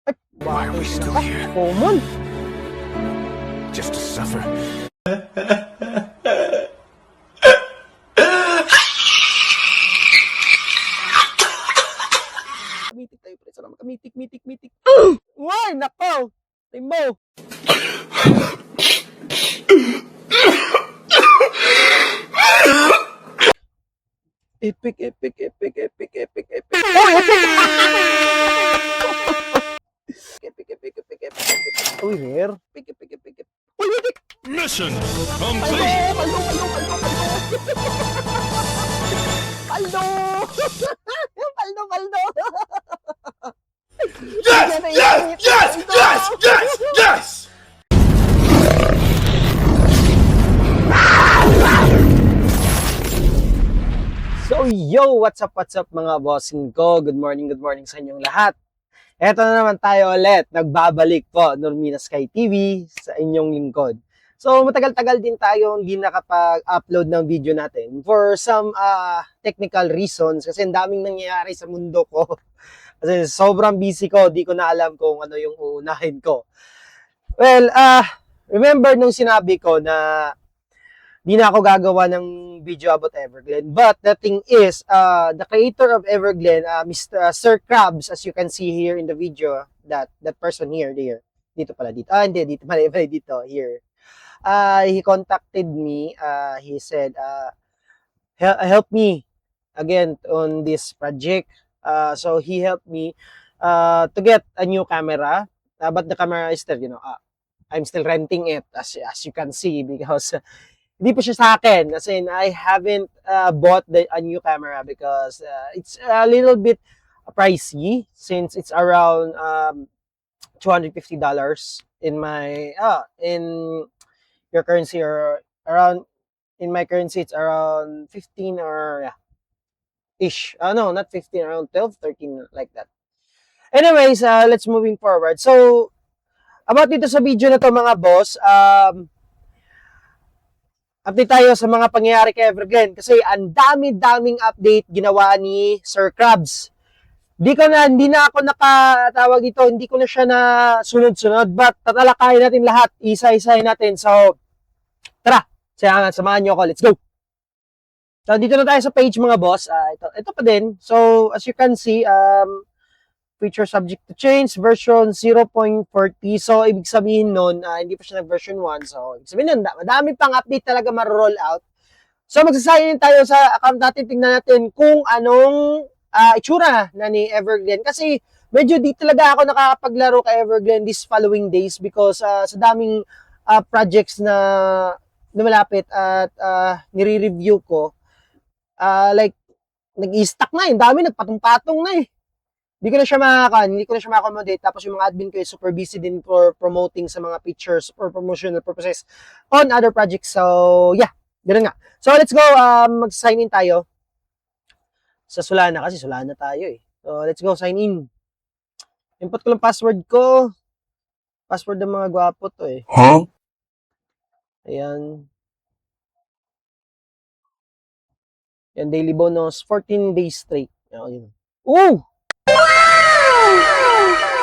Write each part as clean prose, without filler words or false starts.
Ay, Why are we still here? common. Just to suffer? Mitik tayo, pre. Sana makamitik, mitik, mitik. Uy, nako! Timbo! Epic, epic, epic, epic, epic, epic. Oh, epic! Epic, epic, epic, epic, epic. Uy, rare. Epic, epic, epic, epic. Uy, epic! Mission Paldo! complete. Paldo! Paldo! Paldo! Paldo! Paldo! Paldo! Yes! Yes! Yes! Yes! Yes! Yes! So, yo! What's up mga bossing ko? Good morning sa inyong lahat. Eto na naman tayo ulit. Nagbabalik po, Normina Sky TV sa inyong lingkod. So, matagal-tagal din tayo hindi nakapag-upload ng video natin for some technical reasons kasi ang daming nangyayari sa mundo ko. Kasi sobrang busy ko, di ko na alam kung ano yung uunahin ko. Well, remember nung sinabi ko na di na ako gagawa ng video about Everglen. But the thing is, the creator of Everglen, Mr. Sir Krabs, as you can see here in the video, that person here, there. Dito pala, dito. Hindi, dito pala, dito, here. He contacted me. He said, help me again on this project. So he helped me to get a new camera. But the camera is still, I'm still renting it, as you can see, because hindi pa siya sa akin. As in, I haven't bought a new camera because it's a little bit pricey since it's around $250 in my in your currency, or around in my currency it's around 15 or ish. No, not 15, around 12, 13, like that. Anyways, let's moving forward. So, about dito sa video na to mga boss, update tayo sa mga pangyayari kay Everglen kasi ang dami-daming update ginawa ni Sir Krabs. Hindi na ako nakatawag dito, hindi ko na siya na sunod-sunod, but tatalakayin natin lahat, isa-isahin natin. So, tara, samahan nyo ako, let's go! So, dito na tayo sa page mga boss. Ito pa din. So, as you can see, feature subject to change, version 0.40. So, ibig sabihin nun, hindi pa siya nag-version 1. So, ibig sabihin nun, madami pang update talaga ma-roll out. So, magsasayin tayo sa account natin. Tingnan natin kung anong itsura na ni Everglen. Kasi, medyo di talaga ako nakakapaglaro kay Everglen these following days because sa daming projects na lumalapit at nire-review ko, like, nag-i-stack na eh. Dami, nagpatong-patong na eh. Hindi ko na siya ma-accommodate. Tapos yung mga admin ko is super busy din for promoting sa mga pictures for promotional purposes on other projects. So, yeah. Ganun nga. So, let's go. Mag-sign in tayo sa Solana kasi Solana tayo eh. So, let's go. Sign in. Input ko lang password ko. Password ng mga gwapo to eh. Huh? Ayan. Yan, daily bonus. 14 days straight. Ayan. Oh!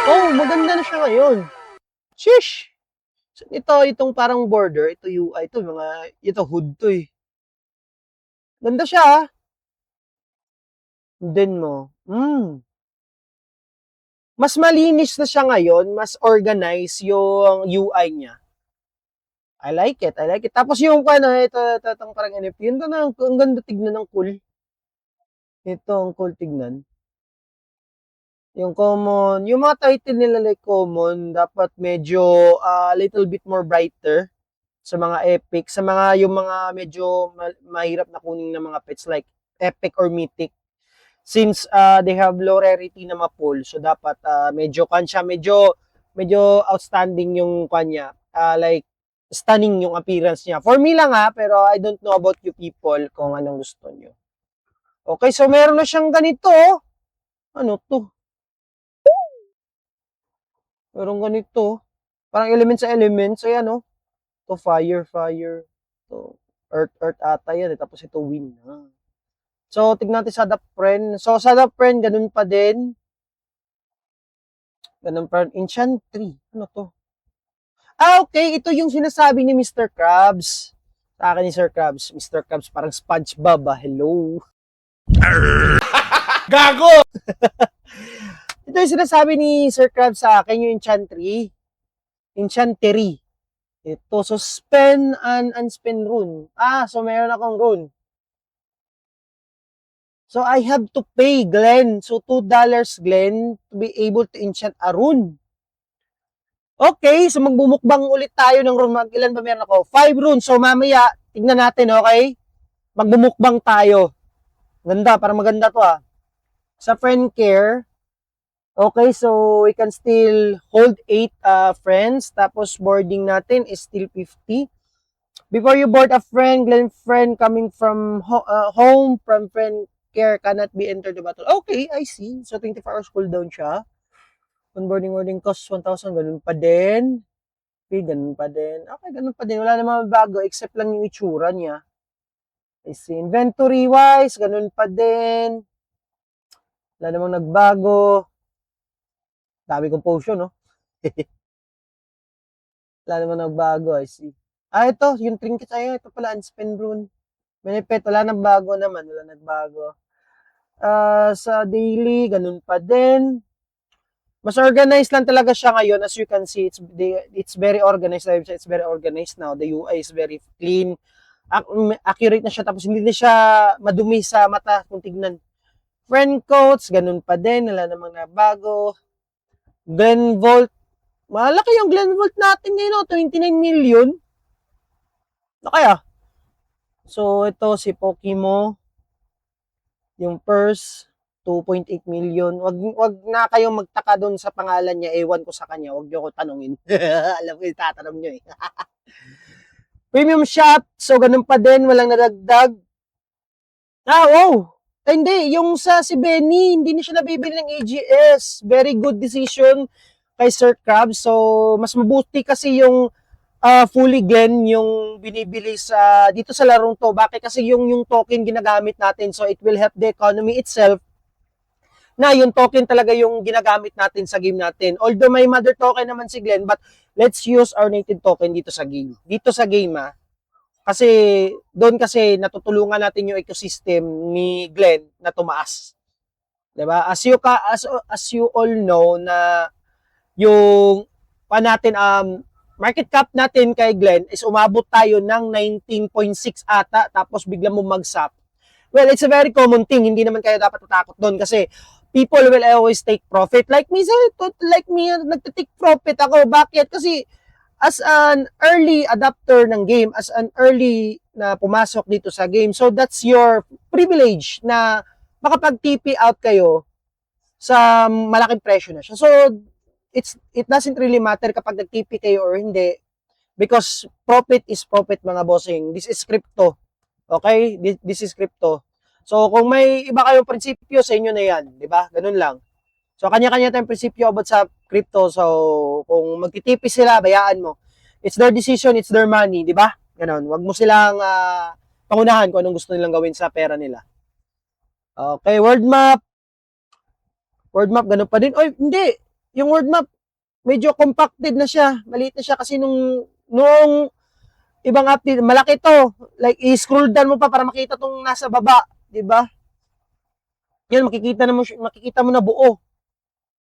Oh, maganda na siya ngayon. Sheesh! Itong parang border, ito UI, ito hood to eh. Ganda siya ah. Din mo. Mas malinis na siya ngayon, mas organized yung UI niya. I like it. Tapos yung itong parang NFT, yun na, ang ganda tignan ng cool. Ito, ang cool tignan. Yung common, yung mga title nila like common, dapat medyo little bit more brighter sa mga epic, sa mga yung mga medyo mahirap na kunin ng mga pets like epic or mythic. Since they have low rarity na ma-pull, so dapat medyo outstanding yung kanya. Like stunning yung appearance niya. For me lang pero I don't know about you people kung anong gusto nyo. Okay, so meron na siyang ganito. Ano to? Meron ganito. Parang element sa elements. Ayan, oh. To fire. To earth ata yan. Tapos ito wind. So, tignan natin sa Adapt Friend. So, sa Adapt Friend, ganun pa din. Ganun pa rin. Enchantry. Ano to? Okay. Ito yung sinasabi ni Mr. Krabs. Sa akin ni Sir Krabs. Mr. Krabs, parang SpongeBob, Hello. Gago! Ito yung sinasabi ni Sir Krabs sa akin, yung Enchantry. Enchantery. Ito. So, spend and unspend rune. So mayroon akong rune. So, I have to pay, Glenn. So, $2, Glenn, to be able to enchant a rune. Okay, so magbumukbang ulit tayo ng rune. Ilan ba meron ako? 5 runes. So, mamaya, tignan natin, okay? Magbumukbang tayo. Ganda, para maganda to Sa friend care, okay, so we can still hold 8 friends. Tapos, boarding natin is still 50. Before you board a friend, Glenn, friend coming from home, from friend care cannot be entered the battle. Okay, I see. So, 24 hours cooldown siya. Onboarding cost 1,000. Ganun pa din. Okay, ganun pa din. Okay, ganun pa din. Wala namang bago except lang yung itsura niya. I see. Inventory-wise, ganun pa din. Wala namang nagbago. Dami kong potion, no? Wala namang nagbago. I see. Ito. Yung trinket. Ito pala. Unspend rune. Benefit. Wala nang bago naman. Wala nagbago. Sa daily, ganun pa din. Mas organized lang talaga siya ngayon. As you can see, it's very organized. It's very organized now. The UI is very clean. Accurate na siya. Tapos hindi na siya madumi sa mata kung tignan. Friend codes, ganun pa din. Wala namang nabago. Glenvolt. Malaki yung Glenvolt natin ngayon. 29 million. Ano kaya? So, ito si Pokimo. Yung purse, 2.8 million. Wag na kayong magtaka doon sa pangalan niya. Ewan ko sa kanya. Wag niyo ko tanungin. Alam ko yung tatanong niyo eh. Premium shop. So, ganun pa din. Walang nadagdag. Hindi. Yung sa si Benny, hindi na siya nabibili ng AGS. Very good decision kay Sir Krabs. So, mas mabuti kasi yung fully Glenn yung binibili sa dito sa larong to. Bakit? Kasi yung token ginagamit natin. So, it will help the economy itself na yung token talaga yung ginagamit natin sa game natin. Although may mother token naman si Glenn, but let's use our native token dito sa game. Dito sa game kasi doon kasi natutulungan natin yung ecosystem ni Glenn na tumaas. 'Di ba? As you all know na yung natin market cap natin kay Glenn is umabot tayo ng 19.6 ata tapos biglang bumagsak. Well, it's a very common thing. Hindi naman kayo dapat tatakot doon kasi people will always take profit. Like me, nagtitake profit ako. Bakit? Kasi as an early adapter ng game, as an early na pumasok dito sa game, so that's your privilege na makapag-TP out kayo sa malaking presyo na siya. So, it doesn't really matter kapag nag-TP kayo or hindi because profit is profit mga bossing. This is crypto. Okay? This is crypto. So, kung may iba kayong prinsipyo, sa inyo na yan. Diba? Ganun lang. So, kanya-kanya tayong prinsipyo about sa crypto. So, kung magtitipis sila, bayaan mo. It's their decision, it's their money. Diba? Ganun. Huwag mo silang pangunahan kung anong gusto nilang gawin sa pera nila. Okay, world map. World map, ganun pa din. Oy, hindi. Yung world map, medyo compacted na siya. Maliit na siya kasi nung ibang update, malaki to. Like, i-scroll down mo pa para makita tong nasa baba. Diba? Yan, makikita mo na buo.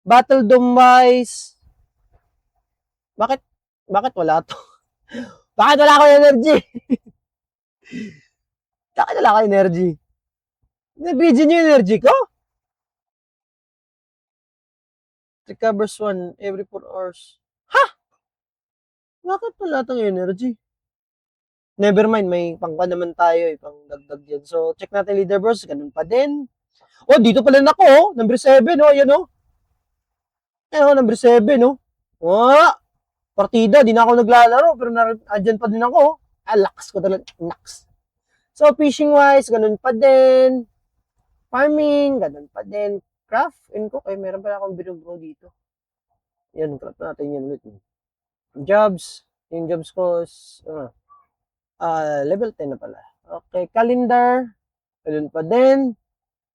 Battle Dome wise. Bakit wala to? Bakit wala akong energy? Bakit wala akong energy? Nag-region yung energy ko? Recovers 1 every 4 hours. Ha? Bakit wala tong energy? Never mind, may pangpa naman tayo, pang dagdag yan. So, check natin leaderboards, ganun pa din. Oh, dito pala na ako, number 7, ayan Ayan number 7, partida, di na ako naglalaro, pero andyan pa din ako, lakas ko talaga, naks. So, fishing-wise, ganun pa din. Farming, ganun pa din. Craft and cook, meron pala akong binubro dito. Yan, craft natin yan ulit. Jobs, yung jobs ko is, level 10 na pala. Okay, calendar, ganun pa din.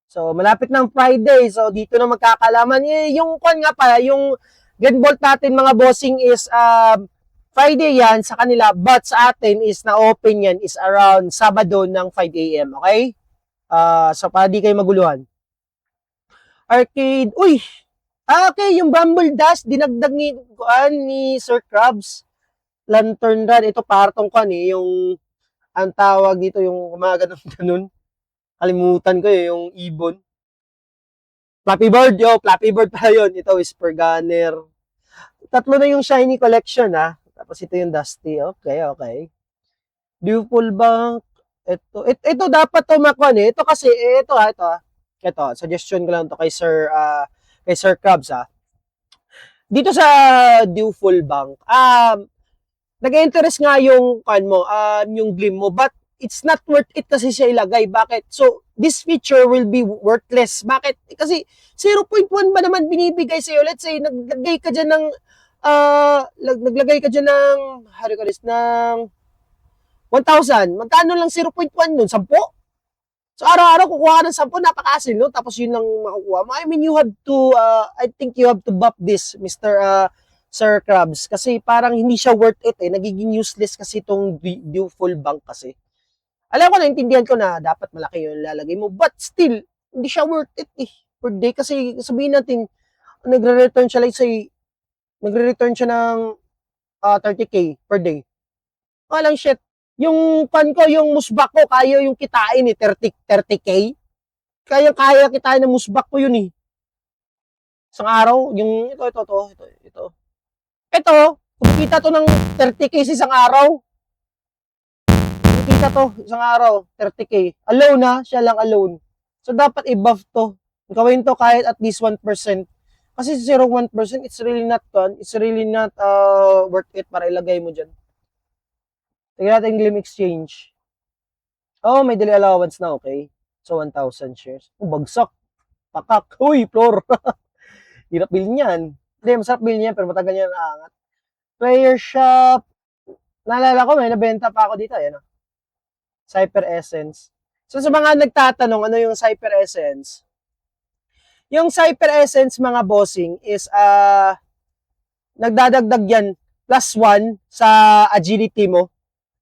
So, malapit ng Friday. So, dito na magkakalaman. Yung kwan nga pa, yung Glen Bolt natin mga bossing is Friday yan sa kanila. But sa atin is na-open yan is around Sabado ng 5 a.m. Okay? So, para di kayo maguluhan. Arcade. Uy! Okay, yung Bumble Dash, dinagdag ni Sir Krabs. Lantern Run. Ito partong kwan yung ang tawag dito, yung mga ganun. Kalimutan ko yung ibon. Flappy Bird, Flappy Bird pa yun. Ito, Whisper Gunner. Tatlo na yung Shiny Collection, ha. Tapos ito yung Dusty. Okay. Dual Bank. Ito dapat to makon eh. Ito kasi, ito, suggestion ko lang to kay Sir Krabs, ha. Dito sa Dual Bank, nag-interest nga yung yung Glim mo, but it's not worth it kasi siya ilagay. Bakit? So, this feature will be worthless. Bakit? Kasi 0.1 ba naman binibigay sa'yo? Let's say, naglagay ka dyan ng, how do you call this, ng 1,000. Magkano lang 0.1 nun? 10? So, araw-araw kukuha ka ng 10, napakasil, no? Tapos yun lang makukuha mo. I mean, you have to, I think you have to buff this, Mr. Sir Krabs. Kasi parang hindi siya worth it eh. Nagiging useless kasi itong Dual Bank kasi. Alam ko, naintindihan ko na dapat malaki yung lalagay mo. But still, hindi siya worth it eh. Per day. Kasi sabihin natin, nagre-return siya, like say, nagre-return siya ng 30k per day. Walang shit. Yung pan ko, yung musbak ko, kaya yung kitain eh, 30k. Kaya kitain ng musbak ko yun eh. Isang araw, yung ito. Ito, kumikita to ng 30k sa isang araw. Kumikita to, isang araw, 30k. Alone ha, siya lang alone. So, dapat i-buff to. Gawin to kahit at least 1%. Kasi 0.1%, it's really not worth it para ilagay mo dyan. Tingnan natin Glim Exchange. Oh, may daily allowance na, okay. So, 1,000 shares. Oh, bagsak. Pakak. Uy, floor. Hirap bilhin yan. Hindi, masarap bilhin yan, pero matagal yan naangat. Player shop. Naalala ko, may nabenta pa ako dito. Ayan, Cyper Essence. So, sa mga nagtatanong, ano yung Cyper Essence? Yung Cyper Essence, mga bossing, is, nagdadagdag yan, +1 sa agility mo.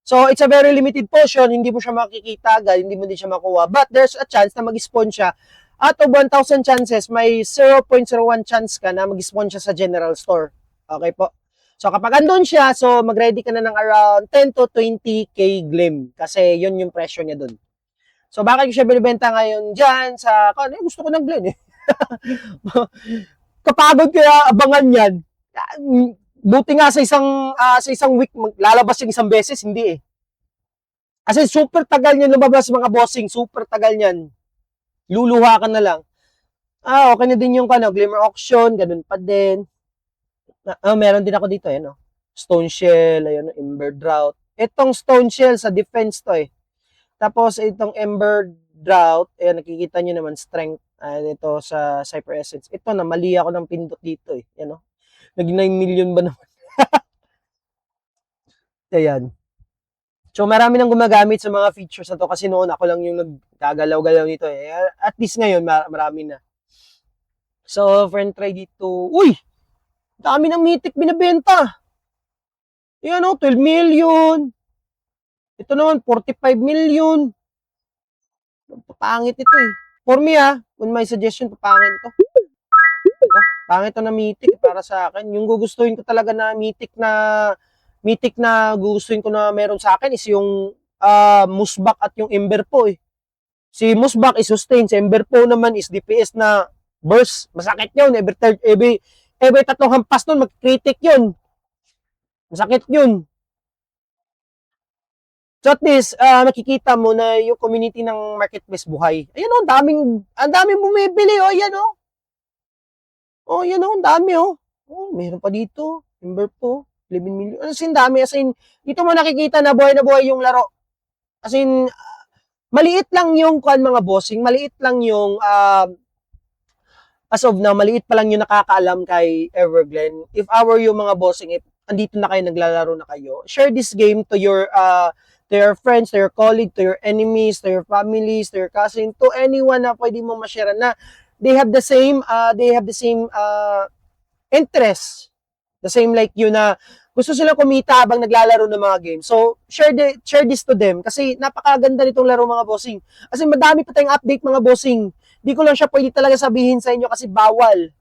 So, it's a very limited portion. Hindi mo siya makikita agad, hindi mo din siya makuha. But, there's a chance na mag-spawn siya. Out of 1,000 chances, may 0.01 chance ka na mag-spawn siya sa general store. Okay po? So, kapag andun siya, so mag-ready ka na ng around 10 to 20k Glim. Kasi yun yung presyo niya dun. So, bakit siya binibenta ngayon dyan sa, gusto ko ng Glim eh. Kapagod kaya abangan yan. Buti nga sa isang week, lalabas yung isang beses, hindi eh. Kasi super tagal niyan lumabas mga bossing, super tagal niyan. Luluha ka na lang. Okay na din yung Glimmer Auction, ganun pa din. Meron din ako dito, Stone Shell, Ember Drought. Itong Stone Shell sa defense to eh. Tapos itong Ember Drought, nakikita nyo naman strength. Ito sa Cyper Essence. Ito na, mali ako ng pindot dito eh. Naging 9 million ba naman? Ayan. So, marami nang gumagamit sa mga features na to kasi noon ako lang yung nagkagalaw-galaw nito eh. At least ngayon, marami na. So, friend try dito. Uy! Dami ng mythic binabenta. Yan 12 million. Ito naman, 45 million. Papangit ito eh. For me kung may suggestion, papangit ito. Pangit ito na mythic para sa akin. Yung gugustuhin ko talaga na mythic na gugustuhin ko na meron sa akin is yung Musbak at yung Ember po eh. Si Musbak is sustain, si Ember po naman is DPS na burst. Masakit yun. Every tatlong hampas nun, mag-critic yun. Masakit yun. So at least, makikita mo na yung community ng marketplace buhay. Ayan ang daming bumibili ayan yan ang dami meron pa dito. Ember po. 11 million. As in, dami. As in, dito mo nakikita na buhay yung laro. As in, maliit lang yung mga bossing. Maliit lang yung, as of now, maliit pa lang yung nakakaalam kay Everglen. If I were yung mga bossing, if andito na kayo, naglalaro na kayo, share this game to your to your friends, to your colleague, to your enemies, to your families, to your cousin, to anyone na pwede mo ma-share na they have the same interest. The same like you na gusto silang kumita habang naglalaro ng mga games. So, share this to them kasi napakaganda nitong laro mga bossing. Kasi madami pa tayong update mga bossing. Di ko lang siya pwede talaga sabihin sa inyo kasi bawal.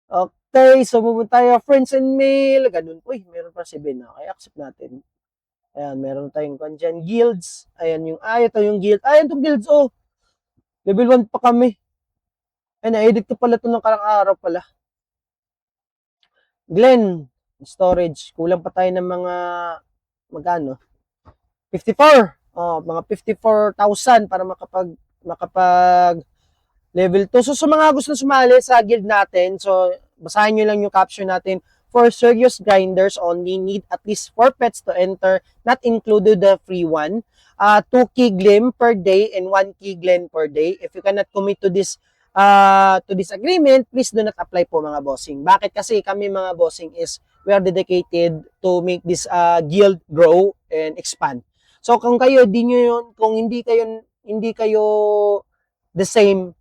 Okay, so pupunta tayo friends and mail. Ganun. Uy, meron pa si Ben. Okay, accept natin. Ayan, meron tayong dyan guilds. Ayan yung, ito yung guild. Ayan itong guilds, oh. Level 1 pa kami. Ay, na-edit ko pala ito ng karang araw pala. Glenn, storage. Kulang pa tayo ng mga, magkano? 54. Oh, mga 54,000 para makapag level 2. So, sa mga gusto sumali sa guild natin, so, basahin nyo lang yung caption natin. For serious grinders only, need at least 4 pets to enter, not included the free one. 2 key glim per day and 1 key glen per day. If you cannot commit to this agreement, please do not apply po mga bossing. Bakit? Kasi kami mga bossing is we are dedicated to make this guild grow and expand. So kung kayo kung hindi kayo the same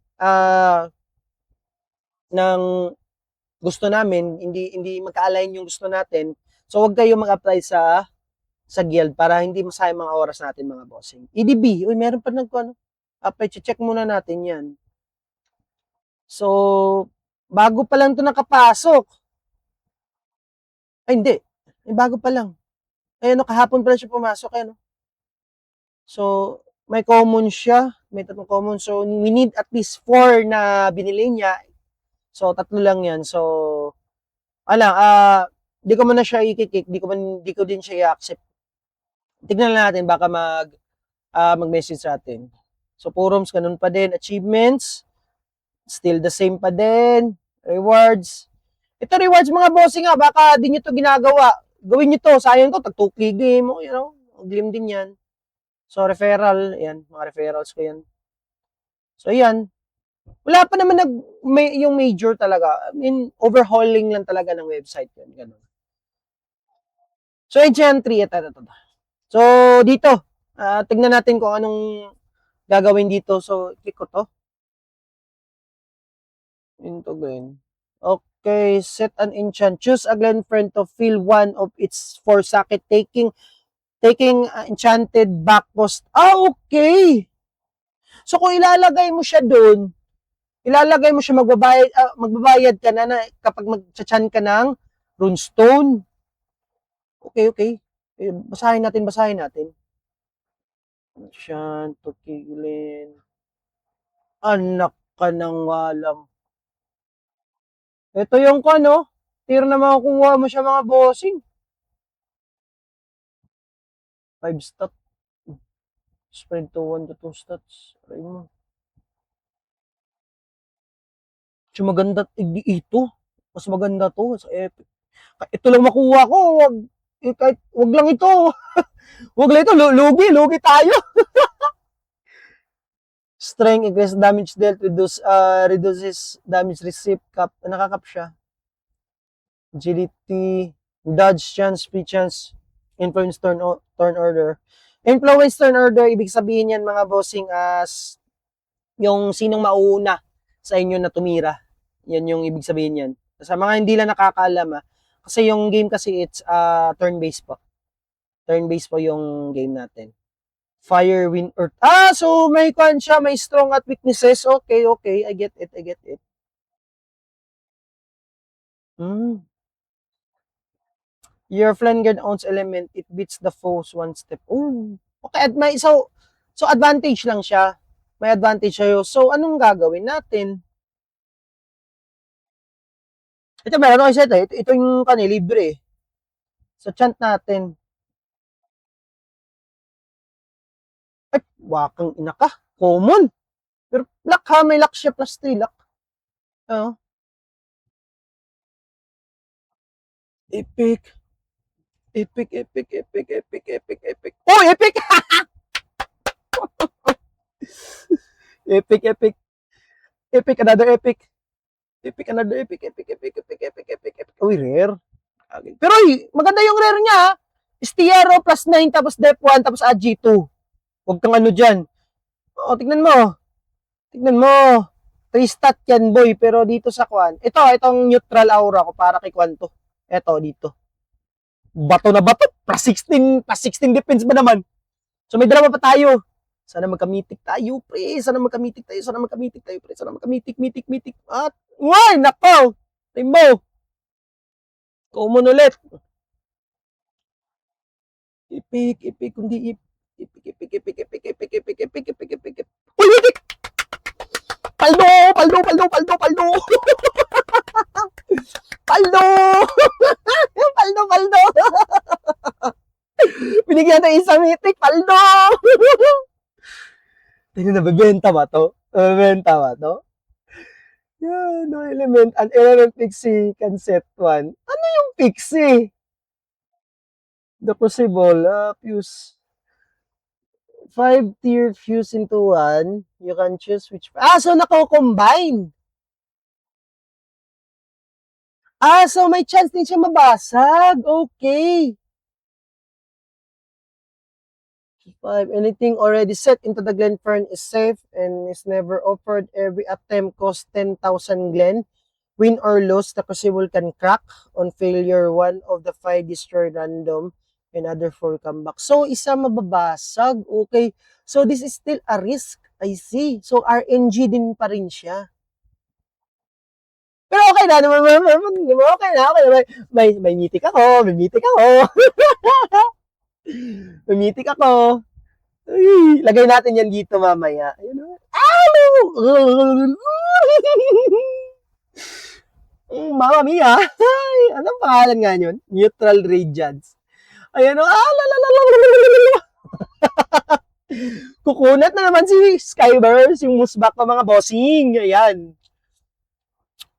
ng gusto namin, hindi magka-align yung gusto natin, so wag kayo mag-apply sa guild para hindi masayang mga oras natin mga bossing. EDB, uy meron pa apply, check muna natin yan. So, bago pa lang ito nakapasok. Ay, hindi. Bago pa lang. Ayun, kahapon pa lang siya pumasok. Ayun. So, may common siya. May 3 common. So, we need at least 4 na binili niya. So, 3 lang yan. So, di ko man na siya i-kick. Di ko din siya i-accept. Tignan natin, baka mag-message sa atin. So, forums, ganun pa din. Achievements. Still the same pa din. Rewards. Ito rewards mga bossing nga. Baka di nyo to ginagawa. Gawin nyo to. Sayang ko. Tag-2K game. You know. Glim din yan. So referral. Ayan. Mga referrals ko yan. So ayan. Wala pa naman yung major talaga. I mean, overhauling lang talaga ng website yun. Ganun. So entry. Ito. So dito. Tignan natin kung anong gagawin dito. So click ko to. Into Glen. Okay, set an enchant. Choose a Glen friend to fill one of its 4 socket, taking enchanted back post. Okay. So kung ilalagay mo siya doon, magbabayad ka na kapag mag-chan ka ng runestone. Okay. Basahin natin. Enchant to Glen. Anak ka ng walang. Ito yung tier na makukuha mo siya mga bossing. 5 stats. Spread to 1 to 2 stats. Aray mo. So maganda ito. Mas maganda to sa epic. Ito lang makuha ko. Wag lang ito. Wag lang ito. Lugi tayo. Strength, increase damage dealt, reduces damage received, nakakap siya. Agility, dodge chance, free chance, influence turn order. Influence turn order, ibig sabihin yan mga bossing as yung sinong mauuna sa inyo na tumira. Yan yung ibig sabihin yan. Sa mga hindi lang nakakaalam kasi yung game kasi it's turn-based po. Turn-based po yung game natin. Fire, wind, earth. So may siya, may strong at weaknesses. Okay. I get it. Your flanker owns element. It beats the foes 1 step. Oh. Okay, so advantage lang siya. May advantage siya. So anong gagawin natin? Ito meron ako isa. Ito yung libre. So chant natin. Ay, wakang ina ka. Common. Pero luck ha, may luck siya plus 3 luck. Epic. Oh, epic! Epic, another epic. Uy, rare. Pero maganda yung rare niya. Estiero plus 9 tapos dep 1 tapos ag 2. Huwag kang ano dyan. O, tignan mo. Tignan mo. 3 stat yan, boy. Pero dito sa kwan. Itong neutral aura ko para kay kwan to. Ito, dito. Bato na bato. Plus 16 defense ba naman? So, may dalawa pa tayo. Sana magkamitik tayo, pre. Sana magkamitik tayo, pre. Sana magkamitik. At, ngay, nako. Rainbow. Common ulit. Ipik, kundi ipik. Uy, ipik! Paldo! Paldo! Binigyan ng isang mitik, paldo! Tingnan na, bebenta ba to? Yan, no element. An element pixie can set 1. Ano yung pixie? The crucible, fuse. 5-tier fuse into 1. You can choose which... so nako-combine. So may chance din siya mabasag. Okay. 5. Anything already set into the Glenfern is safe and is never offered. Every attempt costs 10,000 Glen. Win or lose, the crucible can crack. On failure, 1 of the 5 destroyed random and other 4 come back. So, isa mababasag. Okay. So, this is still a risk. I see. So, RNG din pa rin siya. Pero okay na. Okay na. May mitik ako. May mitik ako. Ay, lagay natin yan dito mamaya. Ayun o. Mamma mia. Ay, anong pangalan nga yun? Neutral Radiance. Ayan o. Kukunat na naman si Skyburst, yung musbak ng mga bossing. Ayan.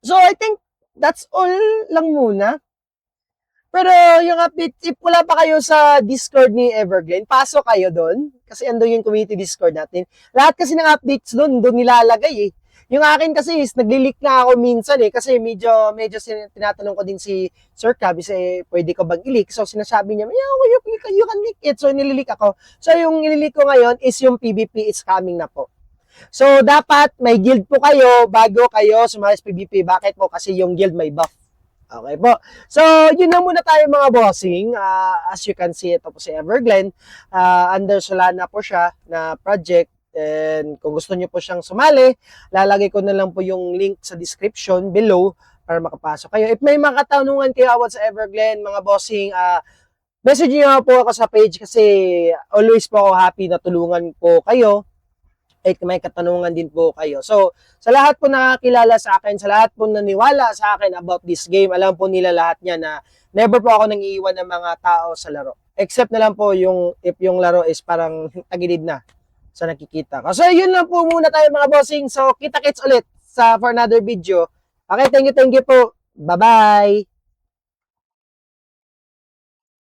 So, I think that's all lang muna. Pero yung update, if wala pa kayo sa Discord ni Everglen, pasok kayo doon. Kasi ando yung community Discord natin. Lahat kasi ng updates doon nilalagay eh. Yung akin kasi is, nagli-leak na ako minsan eh. Kasi medyo tinatanong ko din si Sir Cabby, pwede ko bang i-leak? So sinasabi niya, yeah, you can leak it. So nilileak ako. So yung nilileak ko ngayon is yung PvP is coming na po. So dapat may guild po kayo bago kayo sumali sa PvP. Bakit po? Kasi yung guild may buff. Okay po. So, yun na muna tayo mga bossing. As you can see, ito po si Everglen. Under Solana po siya na project. And kung gusto niyo po siyang sumali, lalagay ko na lang po yung link sa description below para makapasok kayo. If may mga katanungan kayo about sa Everglen, mga bossing, message niyo po ako sa page kasi always po ako happy na tulungan po kayo. At may katanungan din po kayo. So, sa lahat po nakakilala sa akin, sa lahat po naniwala sa akin about this game, alam po nila lahat niya na never po ako nangiiwan ng mga tao sa laro. Except na lang po if yung laro is parang tagilid na sa nakikita ko. So, yun lang po muna tayo mga bossing. So, kita-kits ulit for another video. Okay, thank you po. Bye-bye!